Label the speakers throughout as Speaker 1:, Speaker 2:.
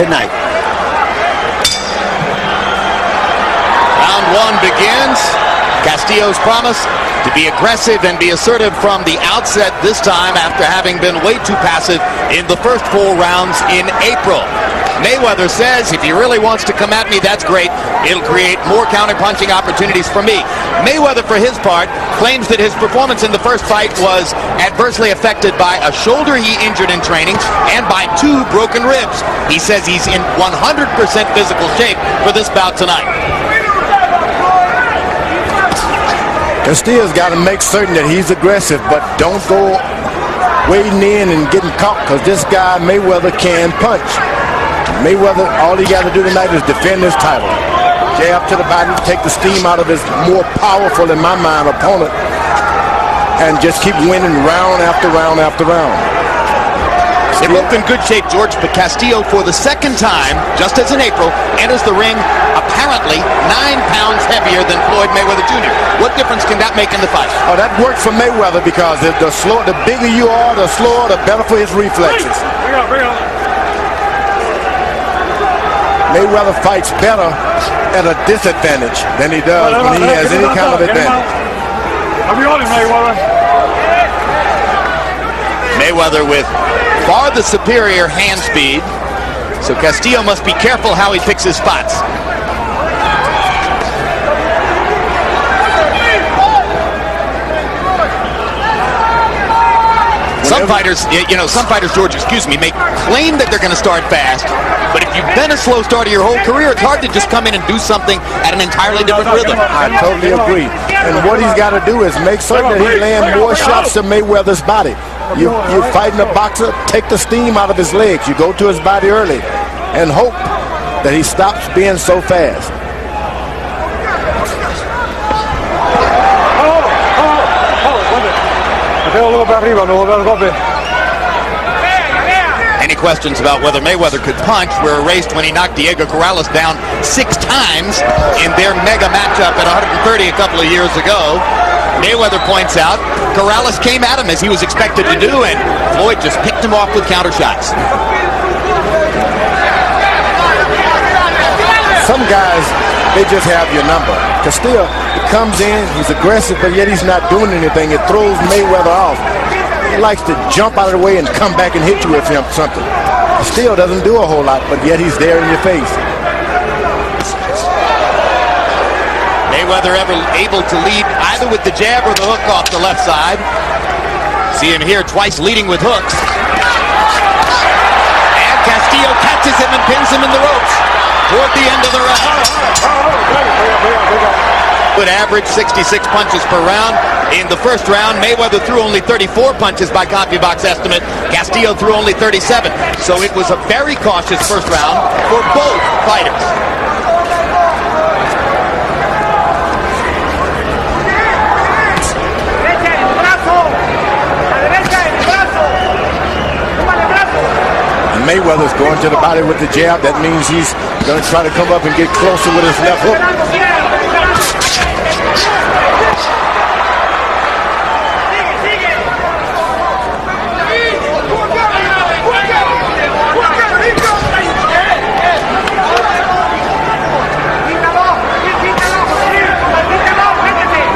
Speaker 1: tonight.
Speaker 2: Round one begins. Castillo's promise to be aggressive and be assertive from the outset this time after having been way too passive in the first 4 rounds in April. Mayweather says if he really wants to come at me, that's great. It'll create more counter-punching opportunities for me. Mayweather, for his part, claims that his performance in the first fight was adversely affected by a shoulder he injured in training and by 2 broken ribs. He says he's in 100% physical shape for this bout tonight.
Speaker 3: Castillo's got to make certain that he's aggressive, but don't go wading in and getting caught, because this guy, Mayweather, can punch. Mayweather, all he got to do tonight is defend his title. Jab to the body, take the steam out of his more powerful, in my mind, opponent, and just keep winning round after round after round.
Speaker 2: They're both in good shape, George, but Castillo, for the second time, just as in April, enters the ring apparently 9 pounds heavier than Floyd Mayweather Jr. What difference can that make in the fight?
Speaker 3: Oh, that works for Mayweather, because the bigger you are, the slower, the better for his reflexes.
Speaker 4: Bring on.
Speaker 3: Mayweather fights better at a disadvantage than he does when he has any kind of advantage.
Speaker 4: I'll be on him, Mayweather.
Speaker 2: Mayweather with far the superior hand speed, so Castillo must be careful how he picks his spots. Some fighters, George, may claim that they're going to start fast, but if you've been a slow starter your whole career, it's hard to just come in and do something at an entirely different rhythm.
Speaker 3: I totally agree. And what he's got to do is make certain that he lands more shots to Mayweather's body. You're fighting a boxer, take the steam out of his legs. You go to his body early and hope that he stops being so fast.
Speaker 2: Any questions about whether Mayweather could punch were erased when he knocked Diego Corrales down 6 times in their mega matchup at 130 a couple of years ago. Mayweather points out Corrales came at him as he was expected to do, and Floyd just picked him off with counter shots.
Speaker 3: Some guys, they just have your number. Castillo, he comes in, he's aggressive, but yet he's not doing anything. It throws Mayweather off. He likes to jump out of the way and come back and hit you with something. Castillo doesn't do a whole lot, but yet he's there in your face.
Speaker 2: Mayweather able to lead either with the jab or the hook off the left side. See him here twice leading with hooks. And Castillo catches him and pins him in the ropes toward the end of the round. Would average 66 punches per round. In the first round, Mayweather threw only 34 punches by CompuBox estimate. Castillo threw only 37. So it was a very cautious first round for both fighters.
Speaker 3: Mayweather's going to the body with the jab. That means he's going to try to come up and get closer with his left hook.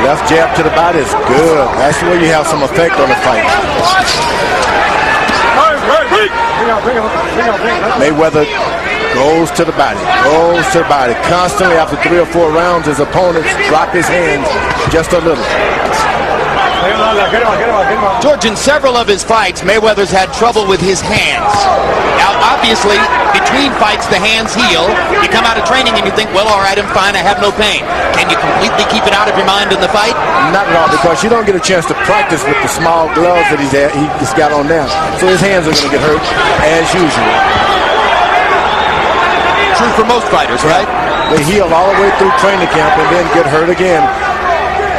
Speaker 3: Left jab to the body is good. That's where you have some effect on the fight. Mayweather goes to the body, constantly. After 3 or 4 rounds, his opponents drop his hands just a little.
Speaker 2: George, in several of his fights, Mayweather's had trouble with his hands. Now, obviously, between fights, the hands heal. You come out of training and you think, well, all right, I'm fine, I have no pain. Can you completely keep it out of your mind in the fight?
Speaker 3: Not at all, because you don't get a chance to practice with the small gloves that he's got on now. So his hands are going to get hurt, as usual.
Speaker 2: True for most fighters, right?
Speaker 3: They heal all the way through training camp and then get hurt again.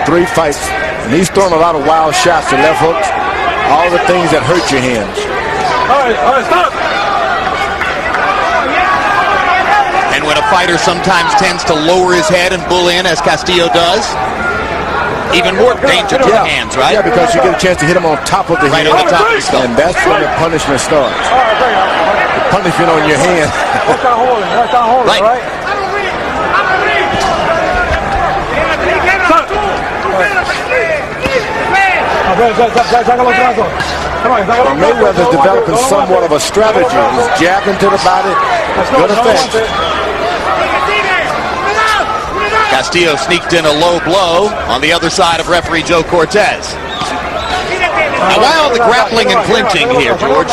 Speaker 3: 3 fights. And he's throwing a lot of wild shots to left hooks, all the things that hurt your hands.
Speaker 4: All right, stop.
Speaker 2: And when a fighter sometimes tends to lower his head and bull in, as Castillo does, even more danger to the hands, right?
Speaker 3: Yeah, because you get a chance to hit him on top of the head.
Speaker 2: Right on the top of the skull.
Speaker 3: And that's when the punishment starts.
Speaker 4: All right, bring it up.
Speaker 3: punishment on your hand.
Speaker 4: That's not holding. That's not holding,
Speaker 2: Right.
Speaker 4: right?
Speaker 3: Mayweather's developing somewhat of a strategy. He's jabbing to the body. Good effect.
Speaker 2: Castillo sneaked in a low blow on the other side of referee Joe Cortez. Now, why all the grappling and clinching here, George?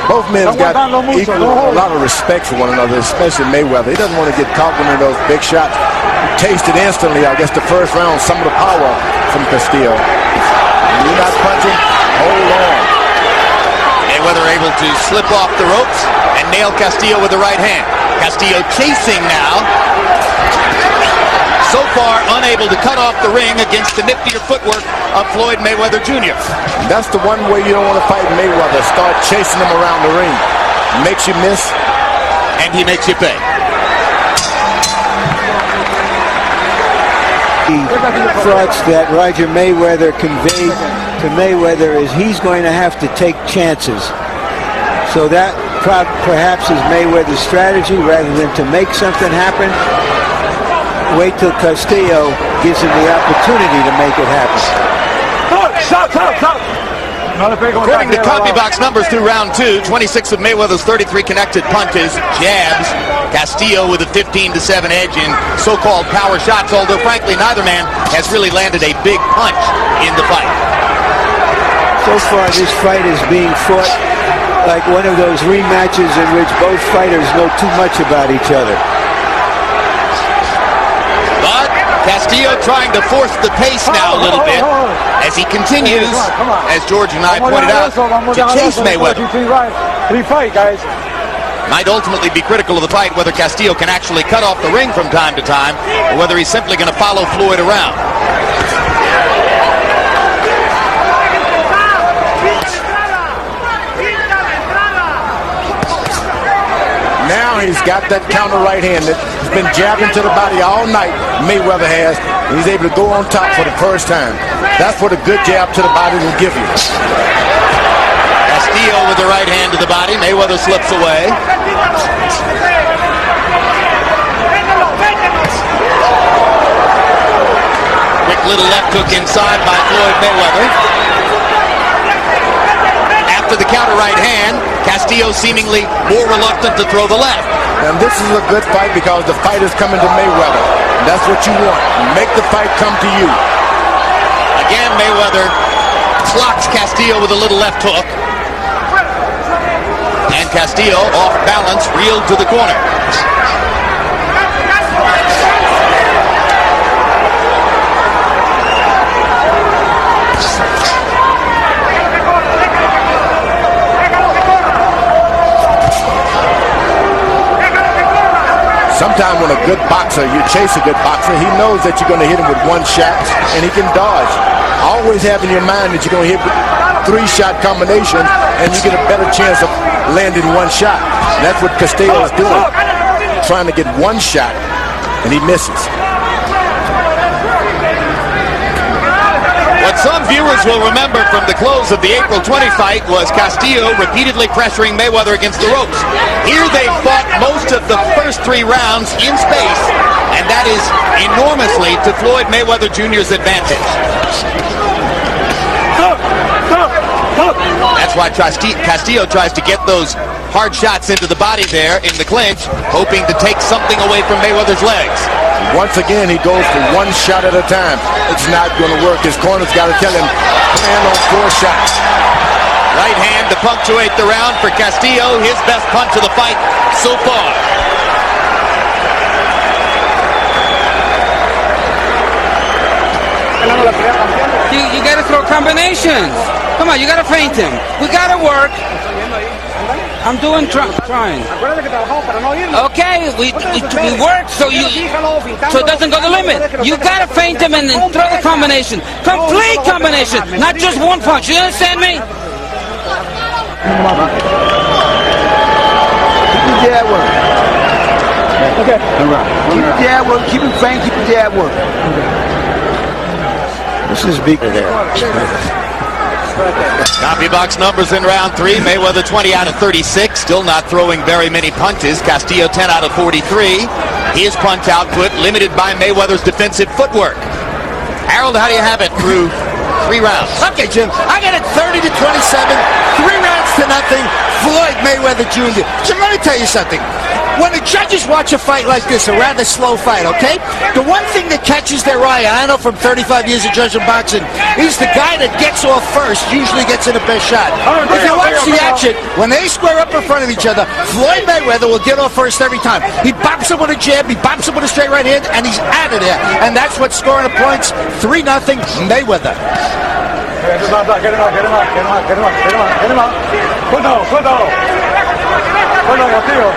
Speaker 3: Both men's got a lot of respect for one another, especially Mayweather. He doesn't want to get caught with one of those big shots. He tasted instantly, I guess, the first round, some of the power from Castillo. You're not punching, hold on.
Speaker 2: Mayweather able to slip off the ropes and nail Castillo with the right hand. Castillo chasing now. So far unable to cut off the ring against the niftier footwork of Floyd Mayweather Jr.
Speaker 3: That's the one way you don't want to fight Mayweather. Start chasing him around the ring. Makes you miss.
Speaker 2: And he makes you pay.
Speaker 1: The thoughts that Roger Mayweather conveyed to Mayweather is he's going to have to take chances. So that perhaps is Mayweather's strategy, rather than to make something happen. Wait till Castillo gives him the opportunity to make it happen.
Speaker 2: According to copy box numbers through round 2, 26 of Mayweather's 33 connected punches, jabs, Castillo with a 15-7 edge in so-called power shots, although frankly neither man has really landed a big punch in the fight.
Speaker 1: So far this fight is being fought like one of those rematches in which both fighters know too much about each other.
Speaker 2: But Castillo trying to force the pace now a little bit as he continues, as George and I pointed out, to chase Mayweather. Might ultimately be critical of the fight whether Castillo can actually cut off the ring from time to time, or whether he's simply going to follow Floyd around.
Speaker 3: Now he's got that counter right hand that has been jabbing to the body all night. Mayweather has. He's able to go on top for the first time. That's what a good jab to the body will give you.
Speaker 2: Castillo with the right hand to the body. Mayweather slips away. Quick little left hook inside by Floyd Mayweather. After the counter right hand, Castillo seemingly more reluctant to throw the left.
Speaker 3: And this is a good fight because the fight is coming to Mayweather. That's what you want. Make the fight come to you.
Speaker 2: Again, Mayweather clocks Castillo with a little left hook. And Castillo, off balance, reeled to the corner.
Speaker 3: Sometimes when a good boxer, you chase a good boxer, he knows that you're going to hit him with one shot and he can dodge. Always have in your mind that you're going to hit with 3-shot combination and you get a better chance of landing one shot. And that's what Castillo is doing, trying to get one shot and he misses.
Speaker 2: What some viewers will remember from the close of the April 20 fight was Castillo repeatedly pressuring Mayweather against the ropes. Here they fought most of the first 3 rounds in space, and that is enormously to Floyd Mayweather Jr.'s advantage. That's why Castillo tries to get those hard shots into the body there in the clinch, hoping to take something away from Mayweather's legs.
Speaker 3: Once again, he goes for one shot at a time. It's not going to work. His corner's got to tell him, plan on 4 shots.
Speaker 2: Right hand to punctuate the round for Castillo, his best punch of the fight so far.
Speaker 5: You got to throw combinations. Come on, you got to feint him. We got to work. I'm doing trying. Okay, we work so it doesn't go the limit. You gotta feint him and then throw the combination. Complete combination, not just one punch. You understand me?
Speaker 1: Keep your jab work. Okay. Keep your jab work. Keep him feint. Keep your jab work. This is big there.
Speaker 2: Copy box numbers in round 3. Mayweather 20 out of 36, still not throwing very many punches. Castillo 10 out of 43. His punch output limited by Mayweather's defensive footwork. Harold, how do you have it through 3 rounds?
Speaker 6: Okay, Jim, I got it 30 to 27, 3 rounds to nothing. Floyd Mayweather Jr. Jim, let me tell you something. When the judges watch a fight like this, a rather slow fight, okay, the one thing that catches their eye, and I know from 35 years of judging boxing, is the guy that gets off first usually gets in the best shot. If you watch the action, when they square up in front of each other, Floyd Mayweather will get off first every time. He bops him with a jab, he bops him with a straight right hand, and he's out of there. And that's what's scoring the points. 3-0 Mayweather.
Speaker 4: Get him out, get him out, get him out, get him out, get him out, get him out, get him out. Castillo.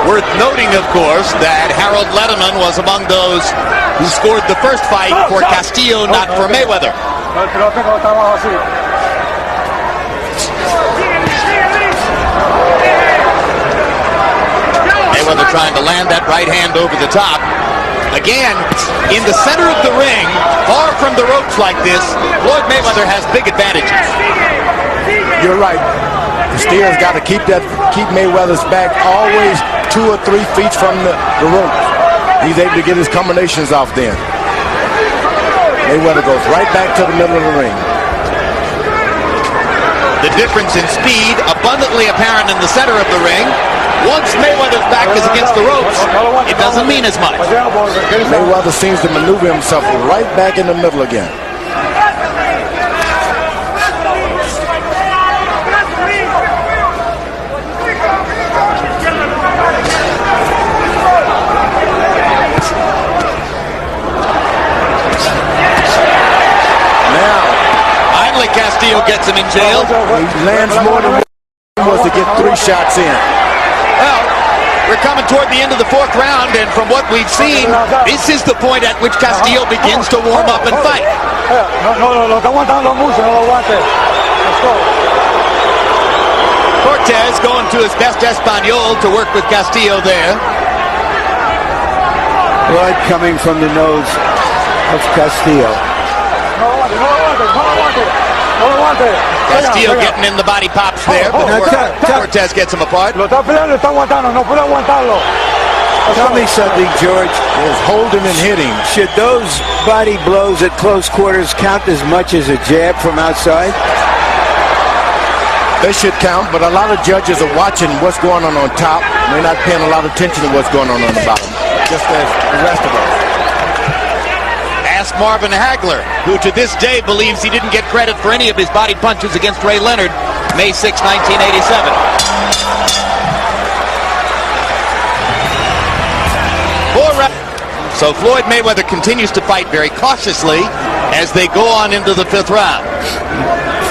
Speaker 2: Worth noting, of course, that Harold Letterman was among those who scored the first fight for Castillo, not for Mayweather. Mayweather trying to land that right hand over the top. Again, in the center of the ring, far from the ropes like this, Floyd Mayweather has big advantages.
Speaker 3: You're right. Castillo's got to keep Mayweather's back always 2 or 3 feet from the ropes. He's able to get his combinations off then. Mayweather goes right back to the middle of the ring.
Speaker 2: The difference in speed abundantly apparent in the center of the ring. Once Mayweather's back is against the ropes, it doesn't mean as much.
Speaker 3: Mayweather seems to maneuver himself right back in the middle again.
Speaker 2: Castillo gets him in jail.
Speaker 3: He lands more than he was to get 3 shots in.
Speaker 2: Well, we're coming toward the end of the 4th round, and from what we've seen, this is the point at which Castillo begins to warm up and fight. Cortez going to his best Espanol to work with Castillo there.
Speaker 1: Blood coming from the nose of Castillo.
Speaker 2: Castillo getting in the body pops there, but Cortez gets him apart.
Speaker 1: Tell me something, George.
Speaker 3: There's holding and hitting.
Speaker 1: Should those body blows at close quarters count as much as a jab from outside?
Speaker 3: They should count, but a lot of judges are watching what's going on top. They're not paying a lot of attention to what's going on the bottom, just as the rest of us.
Speaker 2: Ask Marvin Hagler, who to this day believes he didn't get credit for any of his body punches against Ray Leonard, May 6, 1987. So Floyd Mayweather continues to fight very cautiously as they go on into the 5th round.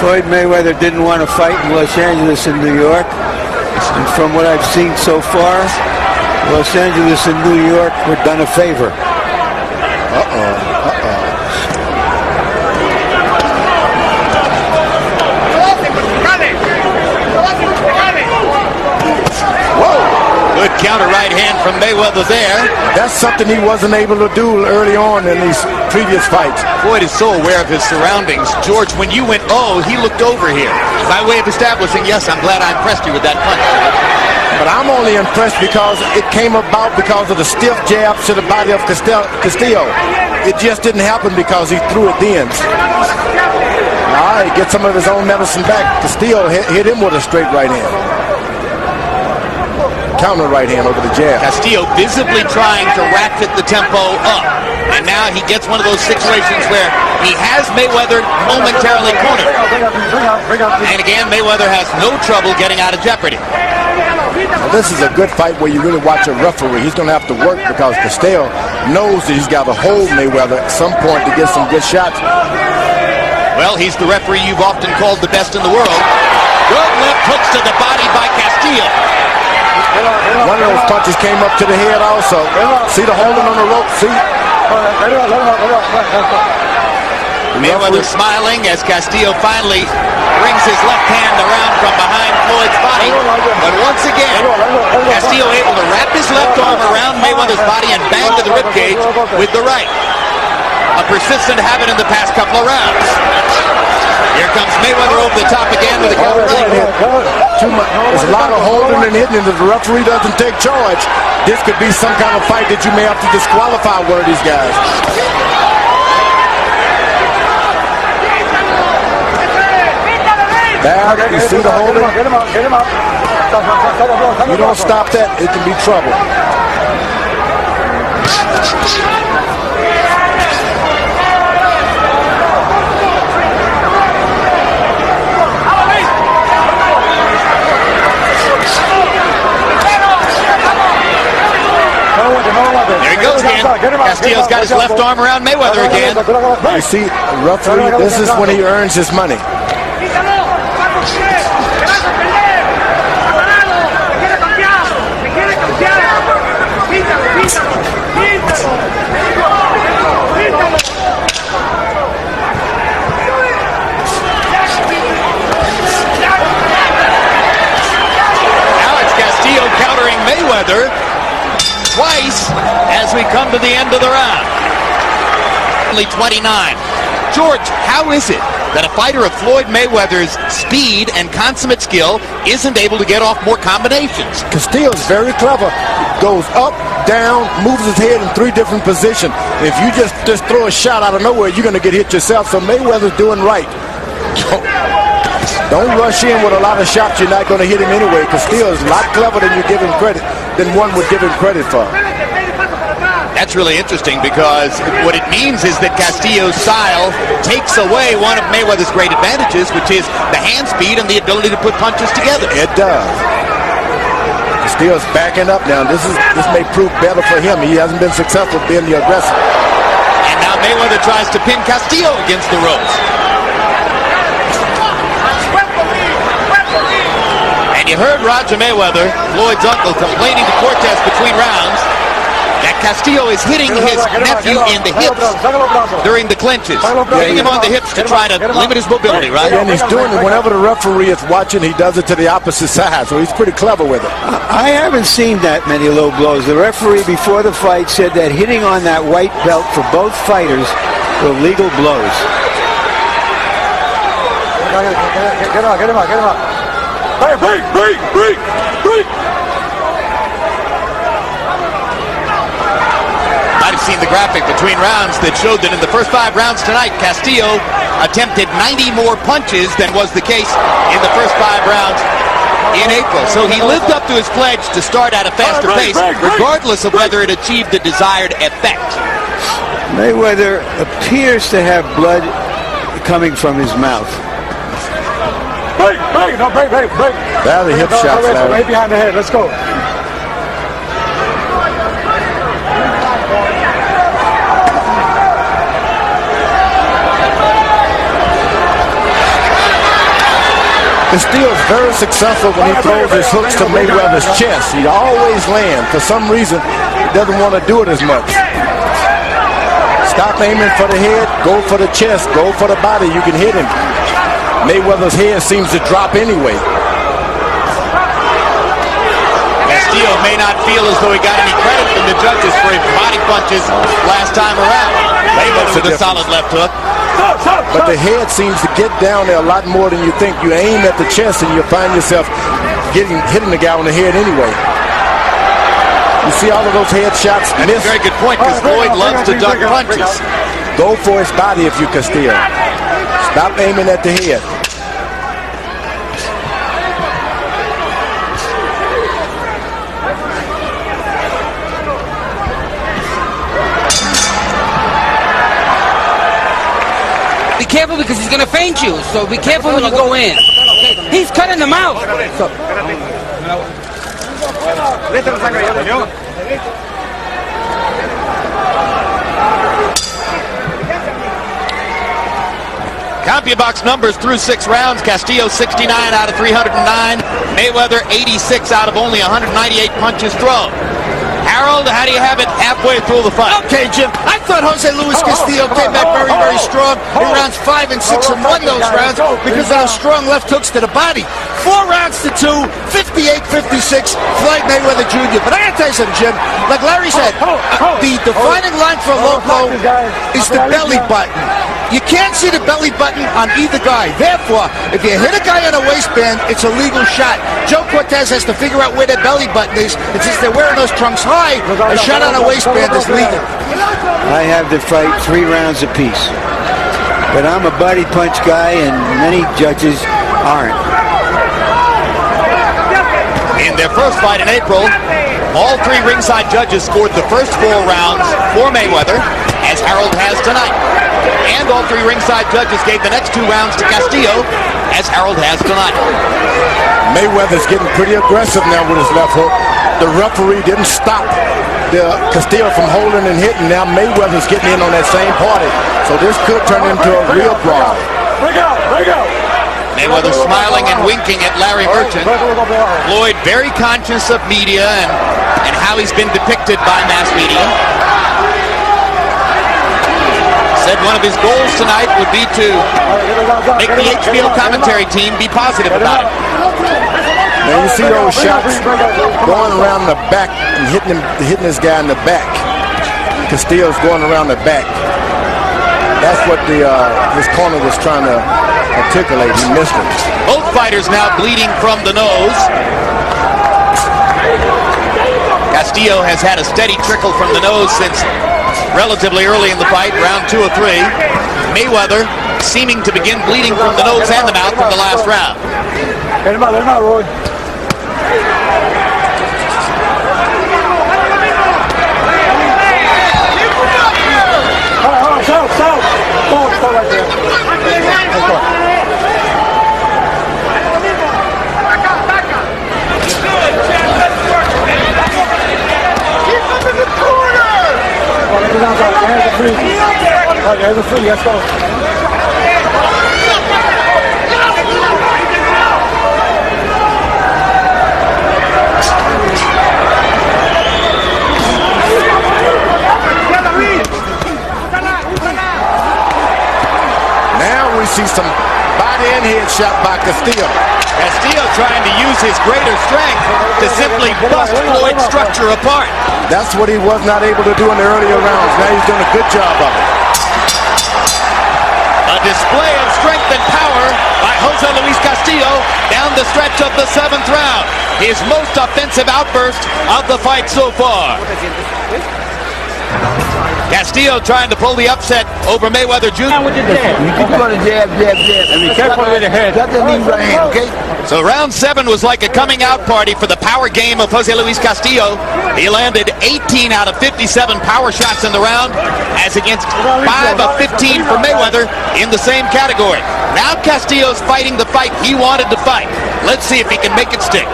Speaker 1: Floyd Mayweather didn't want to fight in Los Angeles and New York. And from what I've seen so far, Los Angeles and New York were done a favor.
Speaker 2: Good counter right hand from Mayweather there.
Speaker 3: That's something he wasn't able to do early on in these previous fights.
Speaker 2: Floyd is so aware of his surroundings. George, when you went, he looked over here. By way of establishing, yes, I'm glad I impressed you with that punch.
Speaker 3: But I'm only impressed because it came about because of the stiff jabs to the body of Castillo. It just didn't happen because he threw it then. All right, get some of his own medicine back. Castillo hit him with a straight right hand. Counter right hand over the jab.
Speaker 2: Castillo visibly trying to ratchet the tempo up. And now he gets one of those situations where he has Mayweather momentarily cornered. And again, Mayweather has no trouble getting out of jeopardy.
Speaker 3: Now, this is a good fight where you really watch a referee. He's going to have to work because Castillo knows that he's got to hold Mayweather at some point to get some good shots.
Speaker 2: Well, he's the referee you've often called the best in the world. Good left hooks to the body by Castillo.
Speaker 3: One of those punches came up to the head also. See the holding on the rope? See?
Speaker 2: Mayweather smiling as Castillo finally brings his left hand around from behind Floyd's body. But once again, Castillo able to wrap his left arm around Mayweather's body and bang to the ribcage with the right. A persistent habit in the past couple of rounds. Here comes Mayweather over the top again with a counter.
Speaker 3: There's a lot of holding and hitting, and if the referee doesn't take charge, this could be some kind of fight that you may have to disqualify one of these guys. Now, you see the holding?
Speaker 4: Get him up.
Speaker 3: You don't stop that, it can be trouble.
Speaker 2: There he goes again. Castillo's got his left arm around Mayweather again.
Speaker 3: You see, referee, this is when he earns his money.
Speaker 2: Now it's Castillo countering Mayweather twice as we come to the end of the round. Only 29. George, how is it that a fighter of Floyd Mayweather's speed and consummate skill isn't able to get off more combinations?
Speaker 3: Castillo's very clever. Goes up, down, moves his head in 3 different positions. If you just throw a shot out of nowhere, you're going to get hit yourself. So Mayweather's doing right. Don't rush in with a lot of shots. You're not going to hit him anyway. Castillo is a lot clever than you give him credit, than one would give him credit for.
Speaker 2: That's really interesting because what it means is that Castillo's style takes away one of Mayweather's great advantages, which is the hand speed and the ability to put punches together.
Speaker 3: It does. Castillo's backing up now. This may prove better for him. He hasn't been successful being the aggressor.
Speaker 2: And now Mayweather tries to pin Castillo against the ropes. And you heard Roger Mayweather, Floyd's uncle, complaining to Cortez between rounds that Castillo is hitting his nephew in the hips during the clinches. Hitting him on the hips to try to limit his mobility, right?
Speaker 3: And he's doing it whenever the referee is watching. He does it to the opposite side, so he's pretty clever with it.
Speaker 1: I haven't seen that many low blows. The referee before the fight said that hitting on that white belt for both fighters were legal blows.
Speaker 4: Get him up. Break.
Speaker 2: Might have seen the graphic between rounds that showed that in the first 5 rounds tonight, Castillo attempted 90 more punches than was the case in the first 5 rounds in April. So he lived up to his pledge to start at a faster pace, regardless of whether it achieved the desired effect.
Speaker 1: Mayweather appears to have blood coming from his mouth.
Speaker 4: Break.
Speaker 3: Now the hip shots.
Speaker 4: Right behind the head. Let's go.
Speaker 3: Castillo's very successful when he throws his hooks to Mayweather's chest. He always lands. For some reason, he doesn't want to do it as much. Stop aiming for the head, go for the chest, go for the body. You can hit him. Mayweather's head seems to drop anyway.
Speaker 2: Castillo may not feel as though he got any credit from the judges for his body punches last time around. Mayweather with a solid left hook.
Speaker 3: But the head seems to get down there a lot more than you think. You aim at the chest and you find yourself hitting the guy on the head anyway. You see all of those head shots miss.
Speaker 2: That's a very good point because Floyd loves to duck punches.
Speaker 3: Go for his body if you Castillo. Stop aiming at the head.
Speaker 5: Be careful because he's going to feint you, so be careful when you go in. He's cutting them out.
Speaker 2: Count your box numbers through 6 rounds. Castillo 69 out of 309. Mayweather 86 out of only 198 punches thrown. Harold, how do you have it halfway through the fight?
Speaker 6: Okay, Jim. I thought Jose Luis Castillo came back very, very strong in rounds 5 and 6 and won those rounds because of those strong left hooks to the body. 4 rounds to 2, 58-56, Floyd Mayweather Jr. But I gotta tell you something, Jim. Like Larry said, the defining line for a low blow is the belly button. You can't see the belly button on either guy. Therefore, if you hit a guy on a waistband, it's a legal shot. Joe Cortez has to figure out where their belly button is. And since they're wearing those trunks high, a shot on a waistband is legal.
Speaker 1: I have the fight 3 rounds apiece. But I'm a body punch guy, and many judges aren't.
Speaker 2: In their first fight in April, all 3 ringside judges scored the first 4 rounds for Mayweather, as Harold has tonight. And all 3 ringside judges gave the next 2 rounds to Castillo, as Harold has tonight.
Speaker 3: Mayweather's getting pretty aggressive now with his left hook. The referee didn't stop Castillo from holding and hitting. Now Mayweather's getting in on that same party. So this could turn into a real brawl.
Speaker 2: Mayweather smiling and winking at Larry Merchant. Floyd very conscious of media and how he's been depicted by mass media. Said one of his goals tonight would be to make the HBO commentary team be positive about it.
Speaker 3: Now you see those shots going around the back and hitting this guy in the back. Castillo's going around the back. That's what this corner was trying to articulate. He missed it.
Speaker 2: Both fighters now bleeding from the nose. Castillo has had a steady trickle from the nose since relatively early in the fight, round 2 or 3. Mayweather seeming to begin bleeding from the nose and the mouth from the last round.
Speaker 4: Get him out, Roy. Stop right there. There's a free, let's go.
Speaker 3: Now we see some body and head shot by Castillo.
Speaker 2: Castillo trying to use his greater strength to simply bust Floyd's structure apart.
Speaker 3: That's what he was not able to do in the earlier rounds. Now he's doing a good job of it.
Speaker 2: A display of strength and power by Jose Luis Castillo down the stretch of the 7th round. His most offensive outburst of the fight so far. Castillo trying to pull the upset over Mayweather Jr.
Speaker 4: You keep going to jab. And be careful with the head. Got the knee right hand, okay?
Speaker 2: So round 7 was like a coming out party for the power game of Jose Luis Castillo. He landed 18 out of 57 power shots in the round, as against 5 of 15 for Mayweather in the same category. Now Castillo's fighting the fight he wanted to fight. Let's see if he can make it stick.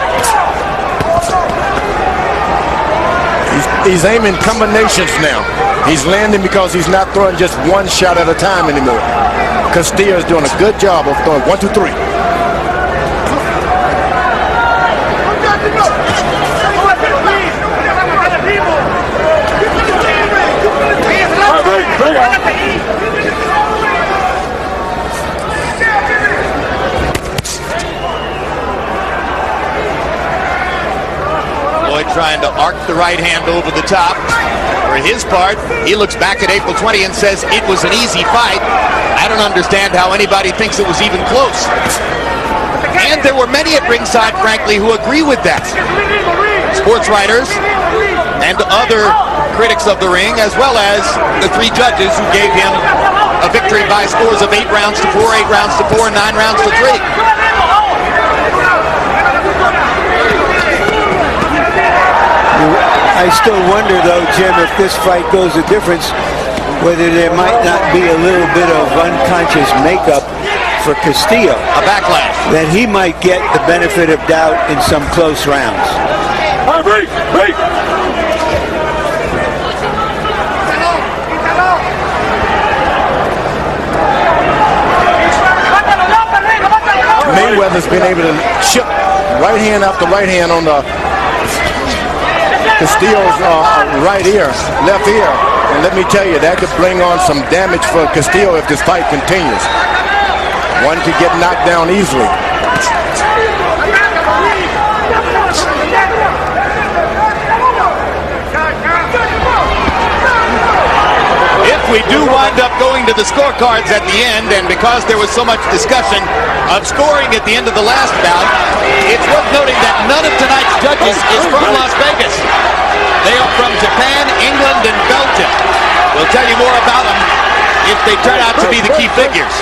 Speaker 3: He's aiming combinations now. He's landing because he's not throwing just one shot at a time anymore. Castillo is doing a good job of throwing 1, 2, 3.
Speaker 2: Floyd trying to arc the right hand over the top. For his part, he looks back at April 20 and says it was an easy fight. I don't understand how anybody thinks it was even close. And there were many at ringside, frankly, who agree with that. Sports writers and other critics of the ring, as well as the 3 judges who gave him a victory by scores of 8 rounds to 4, 8 rounds to 4, 9 rounds to 3.
Speaker 1: I still wonder, though, Jim, if this fight goes a difference, whether there might not be a little bit of unconscious makeup for Castillo.
Speaker 2: A backlash.
Speaker 1: That he might get the benefit of doubt in some close rounds.
Speaker 3: Mayweather's been able to chip right hand after right hand on the Castillo's right ear, left ear. And let me tell you, that could bring on some damage for Castillo if this fight continues. One could get knocked down easily.
Speaker 2: If we do wind up going to the scorecards at the end, and because there was so much discussion of scoring at the end of the last bout, it's worth noting that none of tonight's judges is from Las Vegas. They are from Japan, England, and Belgium. We'll tell you more about them if they turn out to be the key figures.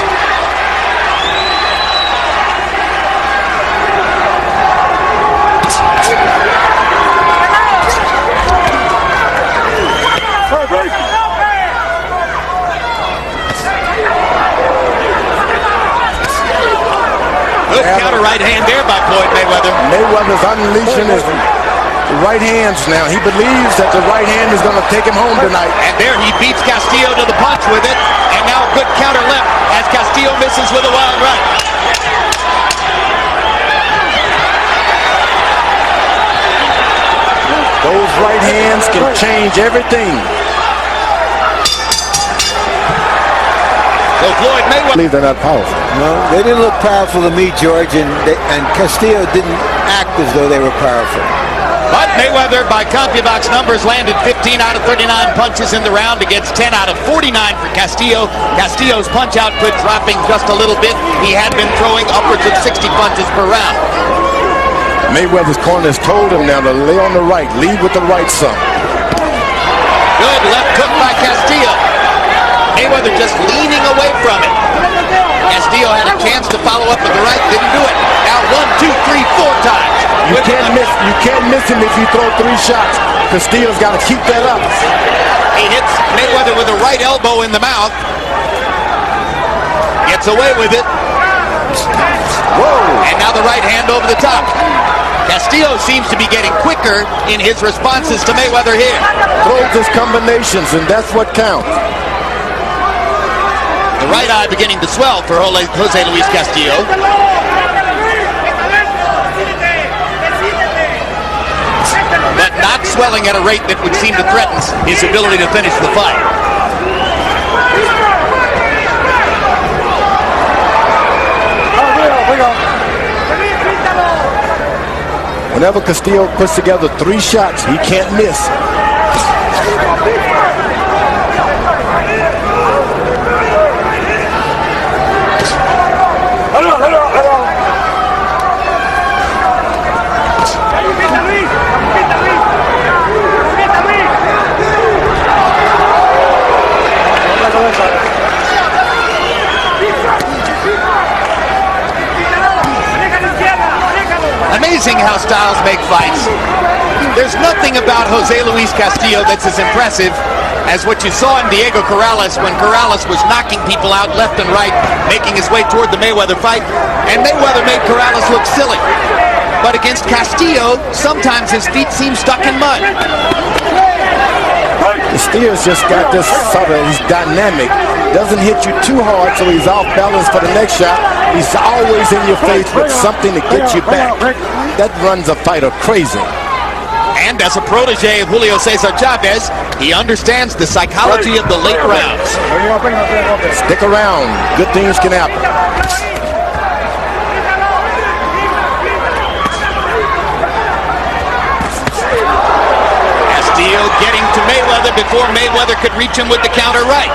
Speaker 2: Good counter right hand there by Floyd Mayweather.
Speaker 3: Mayweather's unleashing his right hands now. He believes that the right hand is going to take him home tonight.
Speaker 2: And there he beats Castillo to the punch with it. And now a good counter left as Castillo misses with a wild right.
Speaker 3: Those right hands can change everything.
Speaker 2: So Floyd Mayweather.
Speaker 3: I believe they're not powerful.
Speaker 1: No, they didn't look powerful to me, George, and Castillo didn't act as though they were powerful.
Speaker 2: But Mayweather, by CompuBox numbers, landed 15 out of 39 punches in the round against 10 out of 49 for Castillo. Castillo's punch output dropping just a little bit. He had been throwing upwards of 60 punches per round.
Speaker 3: Mayweather's corner has told him now to lay on the right, lead with the right some.
Speaker 2: Good left hook by Castillo. Mayweather just leaning away from it. Castillo had a chance to follow up with the right, didn't do it. Now 1, 2, 3, 4 times.
Speaker 3: You can't miss him if you throw 3 shots. Castillo's got to keep that up.
Speaker 2: He hits Mayweather with a right elbow in the mouth. Gets away with it.
Speaker 3: Whoa!
Speaker 2: And now the right hand over the top. Castillo seems to be getting quicker in his responses to Mayweather here.
Speaker 3: Throws his combinations, and that's what counts.
Speaker 2: The right eye beginning to swell for Jose Luis Castillo. But not swelling at a rate that would seem to threaten his ability to finish the fight.
Speaker 3: Whenever Castillo puts together 3 shots, he can't miss.
Speaker 2: Amazing how styles make fights. There's nothing about Jose Luis Castillo that's as impressive as what you saw in Diego Corrales when Corrales was knocking people out left and right, making his way toward the Mayweather fight, and Mayweather made Corrales look silly. But against Castillo, sometimes his feet seem stuck in mud.
Speaker 3: Castillo's just got this sort of, he's dynamic. Doesn't hit you too hard, so he's off balance for the next shot. He's always in your face with something to get you back. That runs a fighter crazy.
Speaker 2: And as a protege of Julio Cesar Chavez, he understands the psychology of the late rounds.
Speaker 3: Stick around. Good things can happen.
Speaker 2: Castillo getting to Mayweather before Mayweather could reach him with the counter right.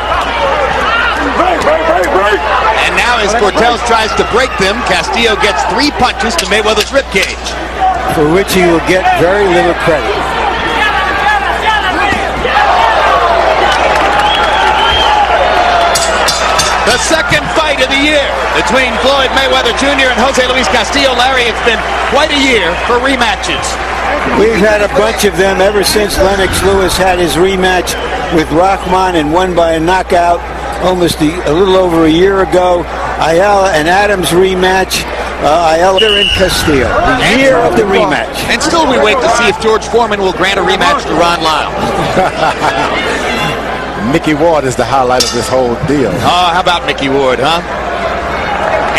Speaker 2: And now as Cortez tries to break them, Castillo gets 3 punches to Mayweather's ribcage,
Speaker 1: for which he will get very little credit.
Speaker 2: The second fight of the year between Floyd Mayweather Jr. and Jose Luis Castillo. Larry, it's been quite a year for rematches.
Speaker 1: We've had a bunch of them ever since Lennox Lewis had his rematch with Rahman and won by a knockout almost a little over a year ago. Ayala and Adams rematch. Ayala and Castillo. The year of the rematch.
Speaker 2: And still we wait to see if George Foreman will grant a rematch to Ron Lyle.
Speaker 3: Mickey Ward is the highlight of this whole deal.
Speaker 2: Oh, how about Mickey Ward, huh?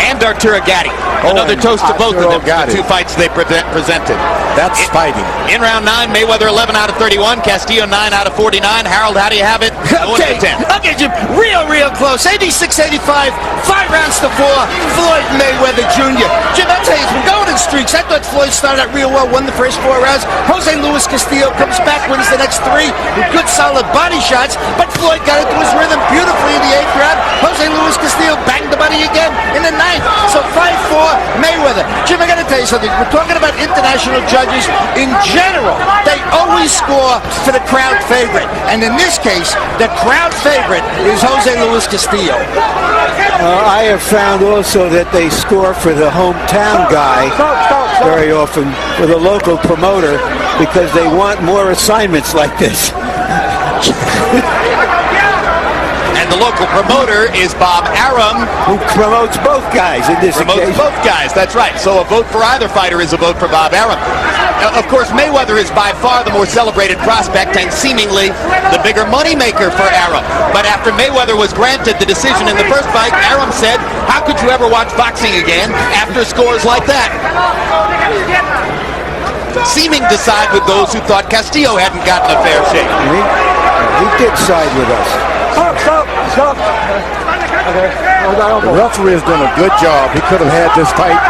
Speaker 2: and Arturo Gatti. Another toast to both of them for the two fights they presented.
Speaker 3: That's fighting.
Speaker 2: In round 9, Mayweather 11 out of 31, Castillo 9 out of 49. Harold, how do you have it?
Speaker 6: Okay, Jim, real close. 86-85, 5 rounds to 4. Floyd Mayweather Jr. Jim, I'll tell you, we're going in streaks. I thought Floyd started out real well, won the first 4 rounds. Jose Luis Castillo comes back, wins the next 3 with good, solid body shots. But Floyd got into his rhythm beautifully in the 8th round. Jose Luis Castillo banged the body again in the 9th. So 5-4 Mayweather. Jim, I got to tell you something. We're talking about international judges. In general, they always score for the crowd favorite. And in this case, the crowd favorite is Jose Luis Castillo.
Speaker 1: I have found also that they score for the hometown guy very often, for the local promoter, because they want more assignments like this.
Speaker 2: And the local promoter is Bob Arum,
Speaker 1: who promotes both guys in this occasion.
Speaker 2: Both guys, that's right. So a vote for either fighter is a vote for Bob Arum. Of course, Mayweather is by far the more celebrated prospect and seemingly the bigger moneymaker for Arum. But after Mayweather was granted the decision in the first fight, Arum said, how could you ever watch boxing again after scores like that? Seeming to side with those who thought Castillo hadn't gotten a fair shake.
Speaker 1: He did side with us.
Speaker 3: Stop. The referee has done a good job. He could have had this fight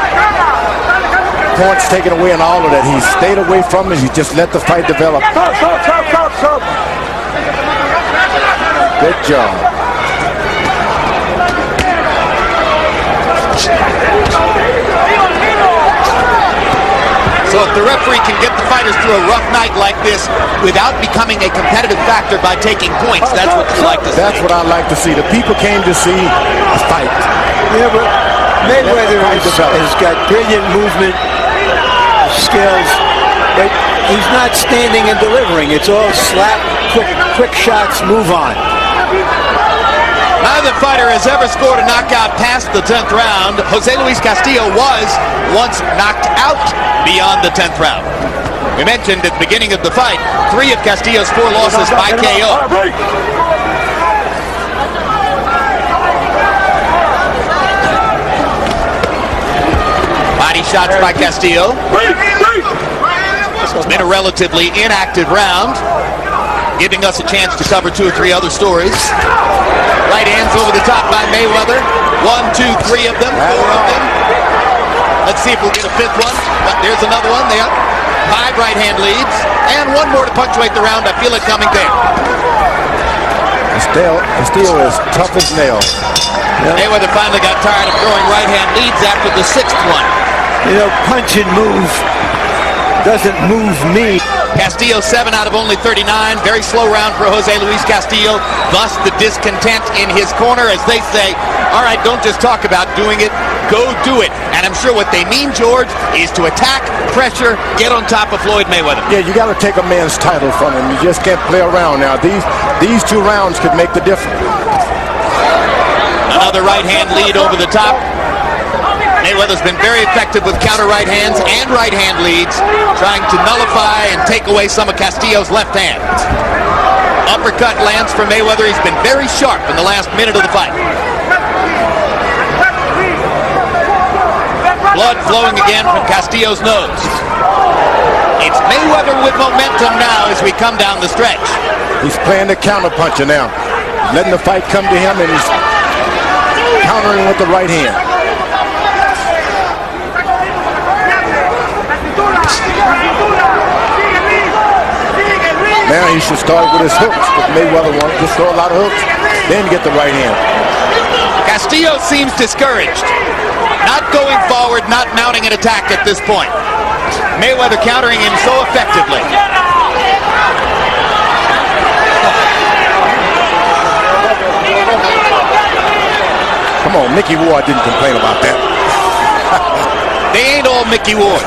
Speaker 3: points taken away and all of that. He stayed away from it. He just let the fight develop. Stop. Good job.
Speaker 2: So if the referee can get the fighters through a rough night like this without becoming a competitive factor by taking points, that's what you like to see.
Speaker 3: That's what I like to see. The people came to see a fight.
Speaker 1: Yeah, but Mayweather has got brilliant movement skills, but he's not standing and delivering. It's all slap, quick shots, move on.
Speaker 2: Neither fighter has ever scored a knockout past the 10th round. Jose Luis Castillo was once knocked out beyond the 10th round. We mentioned at the beginning of the fight, 3 of Castillo's 4 losses by KO. Body shots by Castillo. It's been a relatively inactive round, giving us a chance to cover 2 or 3 other stories. Right hands over the top by Mayweather. 1, 2, 3 of them, 4 of them. Let's see if we'll get a 5th one. But there's another one there. 5 right hand leads. And 1 more to punctuate the round. I feel it coming there.
Speaker 3: Castillo is tough as nails.
Speaker 2: Mayweather finally got tired of throwing right hand leads after the 6th one.
Speaker 1: You know, punch and move doesn't move me.
Speaker 2: Castillo 7 out of only 39. Very slow round for Jose Luis Castillo. Thus the discontent in his corner as they say, all right, don't just talk about doing it, go do it. And I'm sure what they mean, George, is to attack, pressure, get on top of Floyd Mayweather.
Speaker 3: Yeah, you got to take a man's title from him. You just can't play around now. These 2 rounds could make the difference.
Speaker 2: Another right hand lead over the top. Mayweather's been very effective with counter right hands and right hand leads, trying to nullify and take away some of Castillo's left hand. Uppercut lands for Mayweather. He's been very sharp in the last minute of the fight. Blood flowing again from Castillo's nose. It's Mayweather with momentum now as we come down the stretch.
Speaker 3: He's playing the counter-puncher now. Letting the fight come to him, and he's countering with the right hand. Now he should start with his hooks. If Mayweather wanted to throw a lot of hooks, then get the right hand.
Speaker 2: Castillo seems discouraged. Not going forward, not mounting an attack at this point. Mayweather countering him so effectively.
Speaker 3: Come on, Mickey Ward didn't complain about that.
Speaker 2: They ain't all Mickey Ward.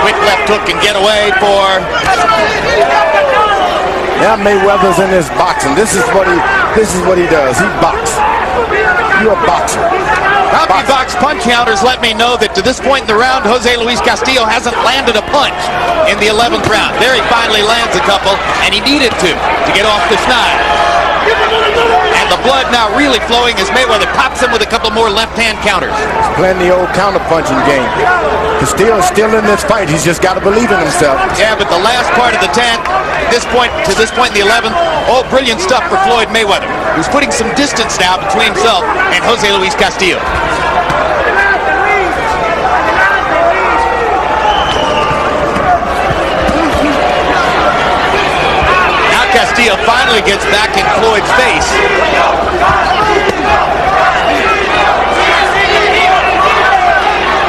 Speaker 2: Quick left hook and get away for...
Speaker 3: Now Mayweather's in his boxing. This is what he does. He boxes. You're a boxer.
Speaker 2: CompuBox punch counters let me know that to this point in the round, Jose Luis Castillo hasn't landed a punch in the 11th round. There he finally lands a couple, and he needed to get off the schneid. And the blood now really flowing as Mayweather pops him with a couple more left-hand counters.
Speaker 3: He's playing the old counter-punching game. Castillo is still in this fight. He's just got to believe in himself.
Speaker 2: Yeah, but the last part of the 10th, to this point in the 11th, all brilliant stuff for Floyd Mayweather, who's putting some distance now between himself and Jose Luis Castillo. Castillo finally gets back in Floyd's face.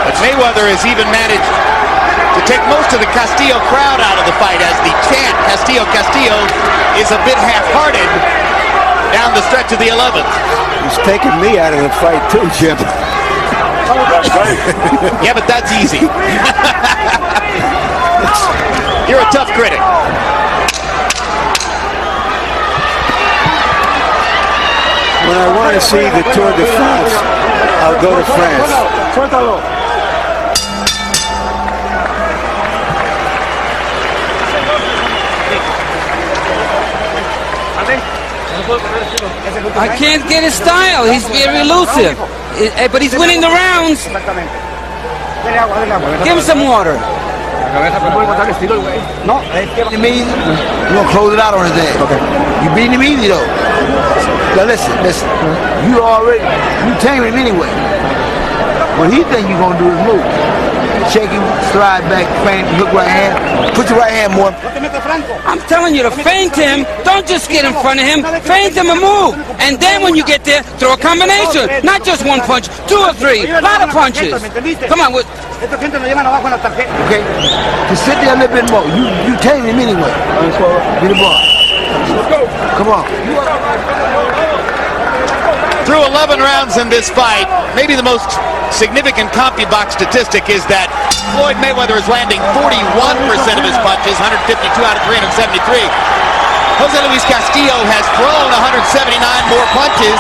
Speaker 2: But Mayweather has even managed to take most of the Castillo crowd out of the fight as the chant Castillo, Castillo is a bit half-hearted down the stretch of the 11th.
Speaker 1: He's taking me out of the fight too, Jim.
Speaker 2: Yeah, but that's easy. You're a tough critic.
Speaker 1: When I want to see the Tour de France, I'll go to France.
Speaker 5: I can't get his style. He's very elusive. But he's winning the rounds. Give him some water.
Speaker 4: No, you mean you're gonna close it out on his head. Okay. You beating him easy though. Now listen. You tame him anyway. What he think you gonna do is move. Shake him, slide back, feint, hook right hand. Put your right hand more.
Speaker 5: I'm telling you to feint him. Don't just get in front of him. Feint him and move. And then when you get there, throw a combination. Not just one punch, 2 or 3. A lot of punches. Come on.
Speaker 4: Okay? Just sit there a little bit more. You tame him anyway. Get the ball. Come on.
Speaker 2: Through 11 rounds in this fight, maybe the most significant CompuBox statistic is that Floyd Mayweather is landing 41% of his punches, 152 out of 373. Jose Luis Castillo has thrown 179 more punches,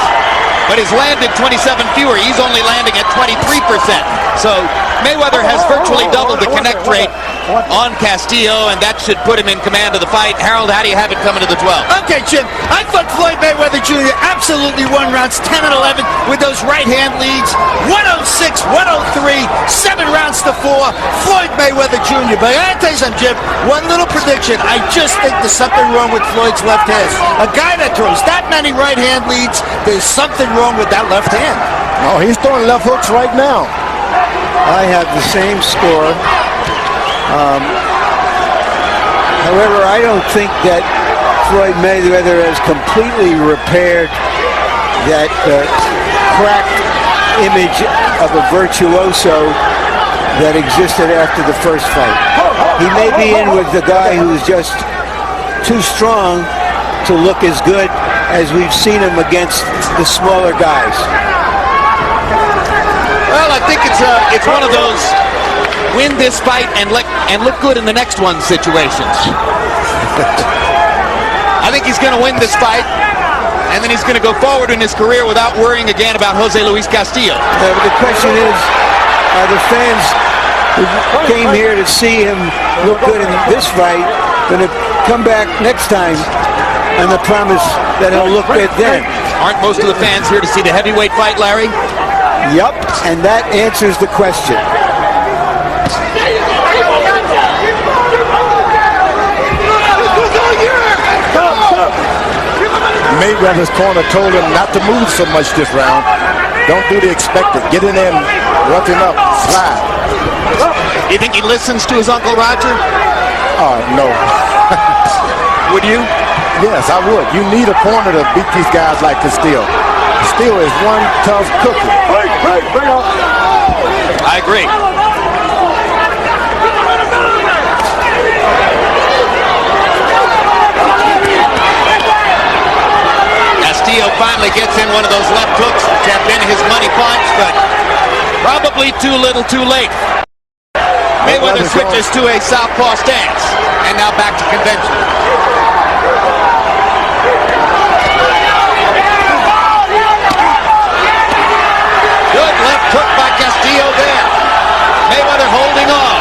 Speaker 2: but has landed 27 fewer. He's only landing at 23%. So Mayweather has virtually doubled the connect rate on Castillo, and that should put him in command of the fight. Harold, how do you have it coming to the 12?
Speaker 6: Okay, Jim, I thought Floyd Mayweather Jr. absolutely won rounds 10 and 11 with those right-hand leads. 106, 103, 7 rounds to 4. Floyd Mayweather Jr. But I gotta tell you something, Jim, one little prediction. I just think there's something wrong with Floyd's left hand. A guy that throws that many right-hand leads, there's something wrong with that left hand.
Speaker 3: Oh, he's throwing left hooks right now.
Speaker 1: I have the same score. However, I don't think that Floyd Mayweather has completely repaired that cracked image of a virtuoso that existed after the first fight. He may be in with the guy who's just too strong to look as good as we've seen him against the smaller guys.
Speaker 2: Well, I think it's one of those win this fight and look good in the next one situations. I think he's going to win this fight, and then he's going to go forward in his career without worrying again about Jose Luis Castillo.
Speaker 1: But the question is, are the fans who came here to see him look good in this fight going to come back next time on the promise that he'll look good then?
Speaker 2: Aren't most of the fans here to see the heavyweight fight, Larry?
Speaker 1: Yup, and that answers the question.
Speaker 3: Mayweather's corner told him not to move so much this round. Don't do the expected. Get in there and rough him up. Slide.
Speaker 2: You think he listens to his Uncle Roger?
Speaker 3: No.
Speaker 2: Would you?
Speaker 3: Yes, I would. You need a corner to beat these guys like Castillo. Castillo is one tough cookie.
Speaker 2: I agree. Castillo finally gets in one of those left hooks, which have been his money punch, but probably too little too late. Mayweather switches to a southpaw stance, and now back to convention. Good left hook by Castillo there. Mayweather holding on.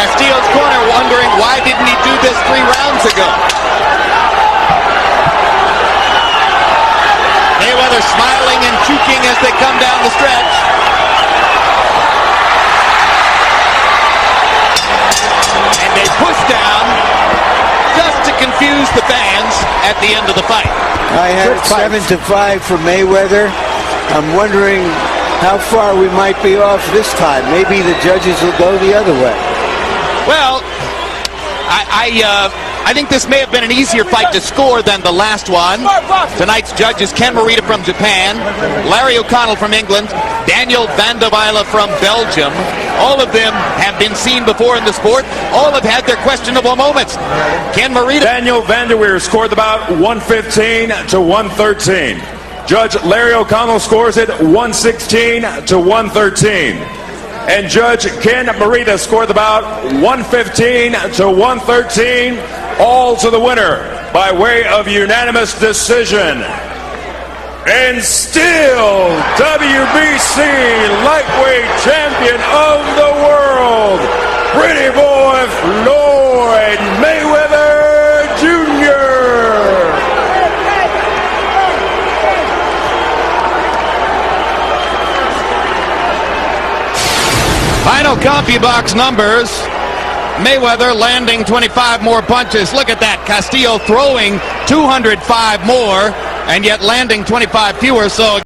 Speaker 2: Castillo's corner wondering why didn't he do this 3 rounds ago. at the end of the fight.
Speaker 1: I had it 7-5 for Mayweather. I'm wondering how far we might be off this time. Maybe the judges will go the other way.
Speaker 2: Well, I think this may have been an easier fight to score than the last one. Tonight's judges: Ken Morita from Japan, Larry O'Connell from England, Daniel Van de Vijlen from Belgium. All of them have been seen before in the sport. All have had their questionable moments. Ken Morita.
Speaker 7: Daniel Van de Vijlen scored the bout 115 to 113. Judge Larry O'Connell scores it 116 to 113. And Judge Ken Morita scored the bout 115 to 113, all to the winner by way of unanimous decision. And still WBC lightweight champion of the world, pretty boy Floyd Mayweather Jr.
Speaker 2: Final CompuBox numbers. Mayweather landing 25 more punches. Look at that. Castillo throwing 205 more and yet landing 25 fewer. So